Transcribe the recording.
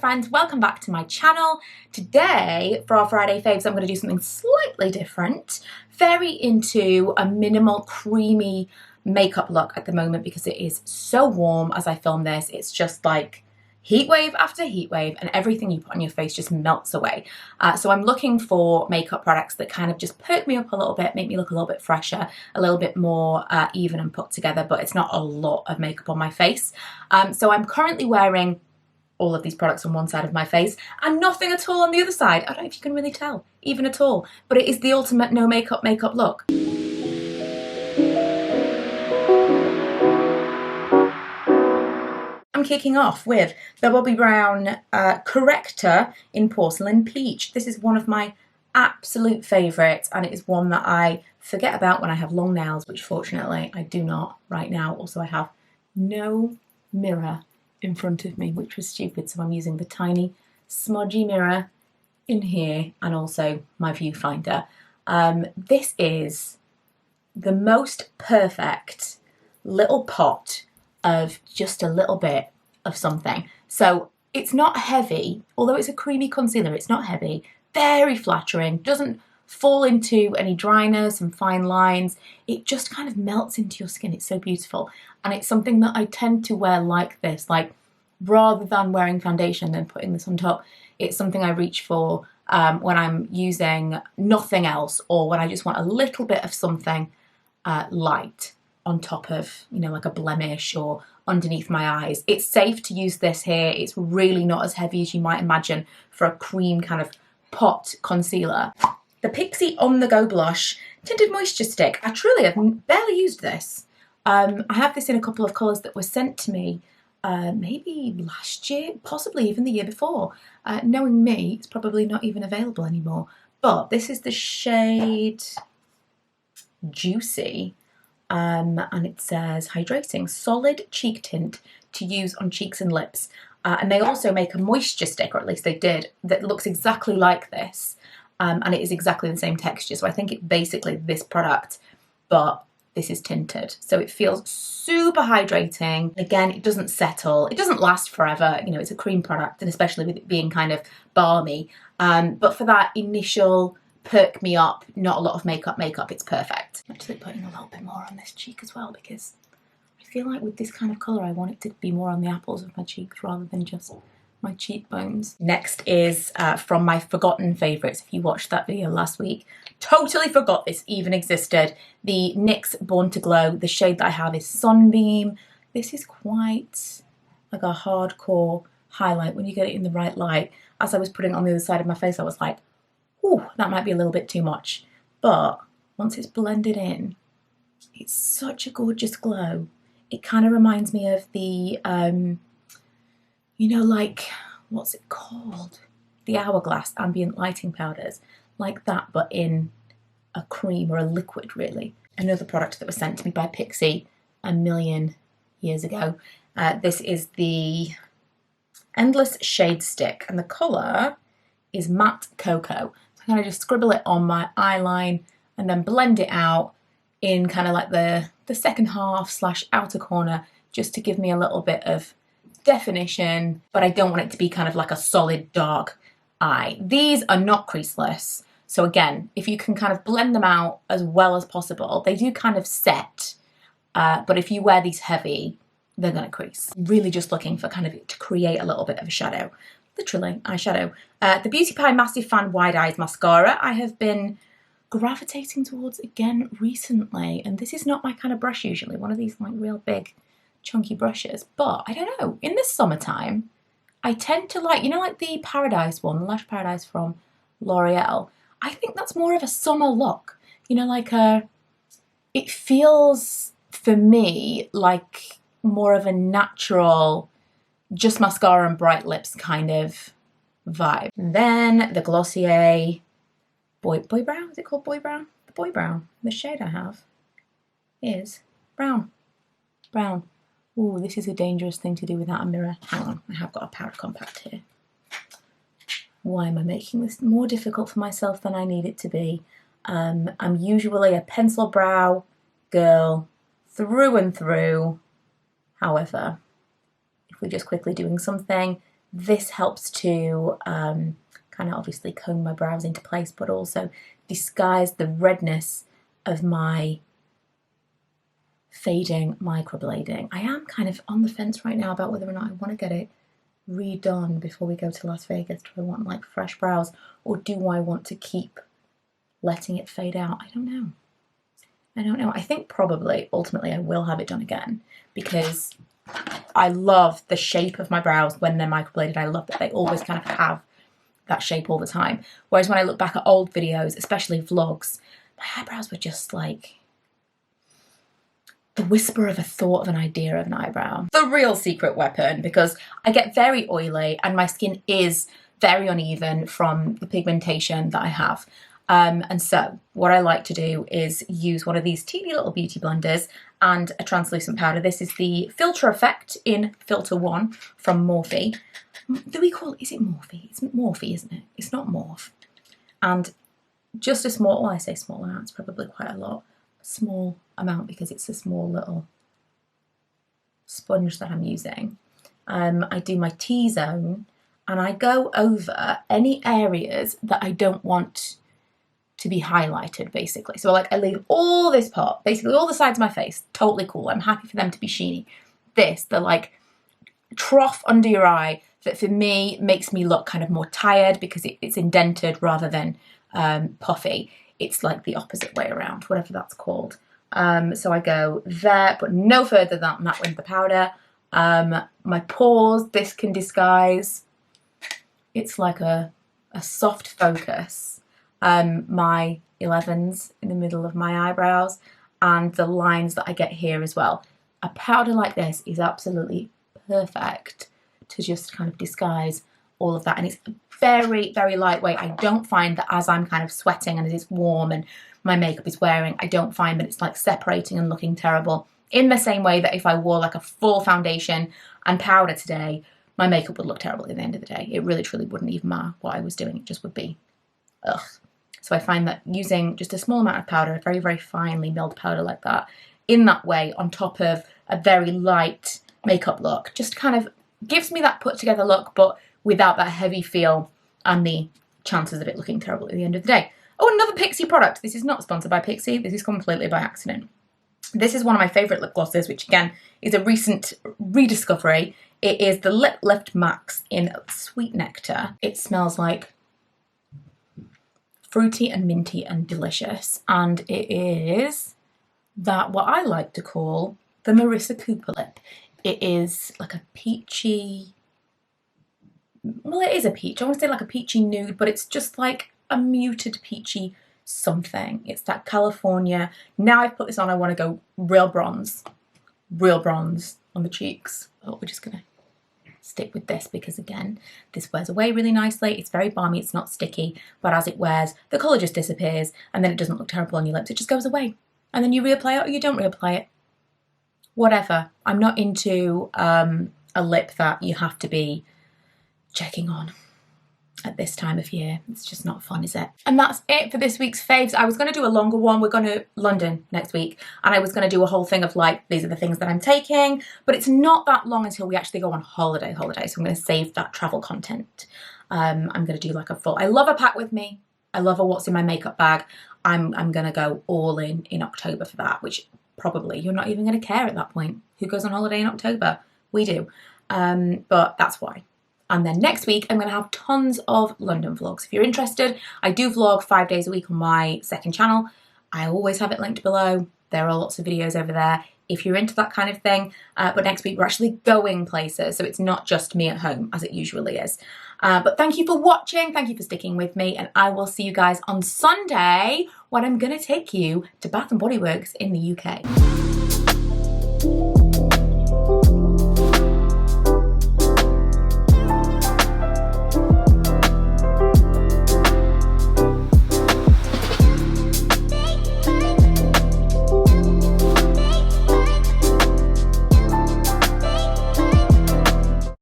friends, welcome back to my channel. Today for our Friday faves I'm going to do something slightly different. Very into a minimal creamy makeup look at the moment because it is so warm as I film this. It's just like heat wave after heat wave and everything you put on your face just melts away. So I'm looking for makeup products that kind of just perk me up a little bit, make me look a little bit fresher, a little bit more even and put together, but it's not a lot of makeup on my face. So I'm currently wearing all of these products on one side of my face and nothing at all on the other side. I don't know if you can really tell, even at all, but it is the ultimate no makeup look. I'm kicking off with the Bobbi Brown Corrector in Porcelain Peach. This is one of my absolute favourites and it is one that I forget about when I have long nails, which fortunately I do not right now. Also, I have no mirror in front of me, which was stupid, so I'm using the tiny smudgy mirror in here and also my viewfinder. This is the most perfect little pot of just a little bit of something. So it's not heavy, although it's a creamy concealer, it's not heavy, very flattering, doesn't fall into any dryness and fine lines. It just kind of melts into your skin. It's so beautiful. And it's something that I tend to wear like this, like rather than wearing foundation and putting this on top, it's something I reach for when I'm using nothing else or when I just want a little bit of something light on top of, you know, like a blemish or underneath my eyes. It's safe to use this here. It's really not as heavy as you might imagine for a cream kind of pot concealer. The Pixi On The Go Blush Tinted Moisture Stick. I truly have barely used this. I have this in a couple of colours that were sent to me maybe last year, possibly even the year before. Knowing me, it's probably not even available anymore. But this is the shade Juicy. And it says hydrating solid cheek tint to use on cheeks and lips, and they also make a moisture stick, or at least they did, that looks exactly like this, and it is exactly the same texture. So I think it's basically this product, but this is tinted, so it feels super hydrating. Again, it doesn't settle, it doesn't last forever, you know, it's a cream product, and especially with it being kind of balmy, but for that initial perk me up, not a lot of makeup, it's perfect. I'm actually putting a little bit more on this cheek as well because I feel like with this kind of colour I want it to be more on the apples of my cheeks rather than just my cheekbones. Next is from my forgotten favourites. If you watched that video last week, totally forgot this even existed. The NYX Born to Glow. The shade that I have is Sunbeam. This is quite like a hardcore highlight when you get it in the right light. As I was putting it on the other side of my face, I was like, ooh, that might be a little bit too much. But once it's blended in, it's such a gorgeous glow. It kind of reminds me of the, you know, like, what's it called? The Hourglass ambient lighting powders. Like that, but in a cream or a liquid, really. Another product that was sent to me by Pixi a million years ago. This is the Endless Shade Stick, and the colour is Matte Cocoa. So I'm going to just scribble it on my eyeline and then blend it out in kind of like the second half / outer corner, just to give me a little bit of definition, but I don't want it to be kind of like a solid dark eye. These are not creaseless, so again, if you can kind of blend them out as well as possible, they do kind of set, but if you wear these heavy, they're going to crease. Really just looking for kind of to create a little bit of a shadow. Literally eyeshadow. The Beauty Pie Massive Fan Wide Eyes Mascara I have been gravitating towards again recently, and this is not my kind of brush usually, one of these like real big chunky brushes, but I don't know, in the summertime I tend to like, you know, like the Paradise one, the Lash Paradise from L'Oreal. I think that's more of a summer look, you know, like it feels for me like more of a natural just mascara and bright lips kind of vibe. And then the Glossier Boy Brown, is it called Boy Brown? The Boy Brown, the shade I have is brown. Ooh, this is a dangerous thing to do without a mirror. Hang on, I have got a powder compact here. Why am I making this more difficult for myself than I need it to be? I'm usually a pencil brow girl through and through. However, if we're just quickly doing something This helps to kind of obviously comb my brows into place, but also disguise the redness of my fading microblading. I am kind of on the fence right now about whether or not I want to get it redone before we go to Las Vegas. Do I want like fresh brows, or do I want to keep letting it fade out? I don't know. I think probably ultimately I will have it done again, because I love the shape of my brows when they're microbladed. I love that they always kind of have that shape all the time. Whereas when I look back at old videos, especially vlogs, my eyebrows were just like the whisper of a thought of an idea of an eyebrow. The real secret weapon, because I get very oily and my skin is very uneven from the pigmentation that I have. And so what I like to do is use one of these teeny little beauty blenders and a translucent powder. This is the Filter Effect in Filter 1 from Morphe. Do we call it, is it Morphe? It's Morphe, isn't it? It's not Morph. And just a small, well, I say small amount, it's probably quite a lot. Small amount because it's a small little sponge that I'm using. I do my T-zone and I go over any areas that I don't want to be highlighted, basically. So like I leave all this part, basically all the sides of my face, totally cool. I'm happy for them to be sheeny. This, the like trough under your eye, that for me makes me look kind of more tired because it's indented rather than puffy. It's like the opposite way around, whatever that's called. So I go there, but no further than that with the powder. My pores, this can disguise. It's like a soft focus. My 11s in the middle of my eyebrows and the lines that I get here as well. A powder like this is absolutely perfect to just kind of disguise all of that, and it's very, very lightweight. I don't find that as I'm kind of sweating and as it's warm and my makeup is wearing, I don't find that it's like separating and looking terrible, in the same way that if I wore like a full foundation and powder today, my makeup would look terrible at the end of the day. It really truly wouldn't even matter what I was doing, it just would be ugh. So I find that using just a small amount of powder, a very, very finely milled powder like that, in that way, on top of a very light makeup look, just kind of gives me that put together look, but without that heavy feel and the chances of it looking terrible at the end of the day. Oh, another Pixi product. This is not sponsored by Pixi. This is completely by accident. This is one of my favourite lip glosses, which again is a recent rediscovery. It is the Lip Lift Max in Sweet Nectar. It smells like fruity and minty and delicious, and it is that what I like to call the Marissa Cooper lip. It is like a peachy, well, it is a peach. I want to say like a peachy nude, but it's just like a muted peachy something. It's that California. Now I've put this on, I want to go real bronze on the cheeks. Oh, we're just gonna stick with this because again, this wears away really nicely. It's very balmy, it's not sticky, but as it wears, the colour just disappears and then it doesn't look terrible on your lips. It just goes away. And then you reapply it or you don't reapply it. Whatever. I'm not into a lip that you have to be checking on at this time of year. It's just not fun, is it? And that's it for this week's faves. I was going to do a longer one. We're going to London next week, and I was going to do a whole thing of like, these are the things that I'm taking, but it's not that long until we actually go on holiday. So I'm going to save that travel content. I'm going to do like a full, I love a pack with me. I love a what's in my makeup bag. I'm going to go all in October for that, which probably you're not even going to care at that point. Who goes on holiday in October? We do. But that's why. And then next week, I'm going to have tons of London vlogs. If you're interested, I do vlog 5 days a week on my second channel. I always have it linked below. There are lots of videos over there if you're into that kind of thing. But next week, we're actually going places. So it's not just me at home, as it usually is. But thank you for watching. Thank you for sticking with me. And I will see you guys on Sunday when I'm going to take you to Bath & Body Works in the UK.